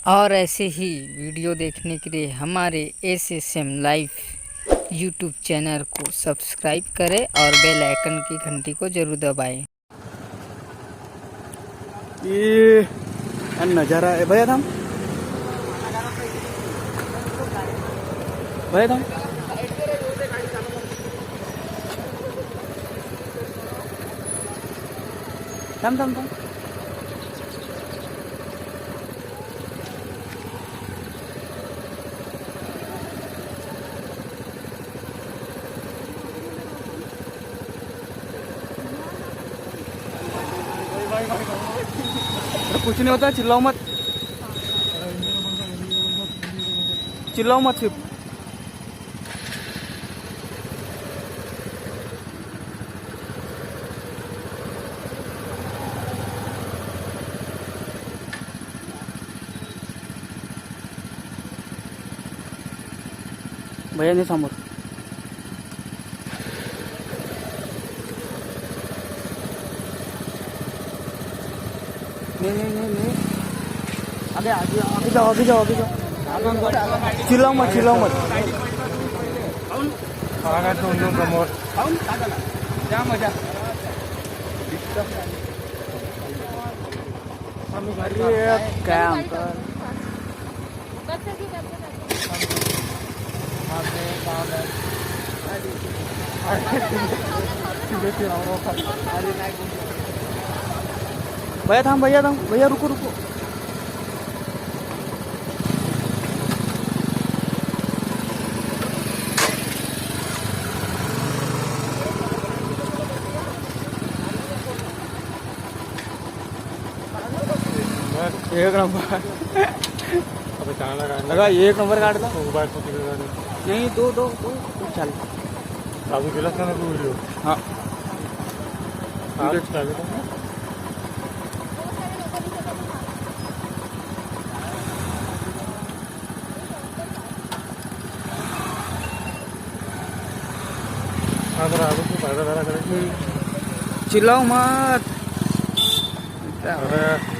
और ऐसे ही वीडियो देखने के लिए हमारे SSM लाइव यूट्यूब चैनल को सब्सक्राइब करें और बेल आइकन की घंटी को जरूर दबाएं। ये नज़ारा है भैया थाम भैया थाम थाम थाम थाम कुछ नहीं होता, चिल्लाओ मत, चिल्लाओ मत सिर्फ। भैया नहीं समोर नहीं अबे अभी जाओ चिल्लाओ मत समोर काय अंकल भैया थाम भैया रुको एक नंबर अबे चांगला लगा एक नंबर काढला मोबाईल फोन तिकडे जाणे नाही दो चाल लागू केलास ना तू व्हिडिओ हा चिल्लाओ मत अरे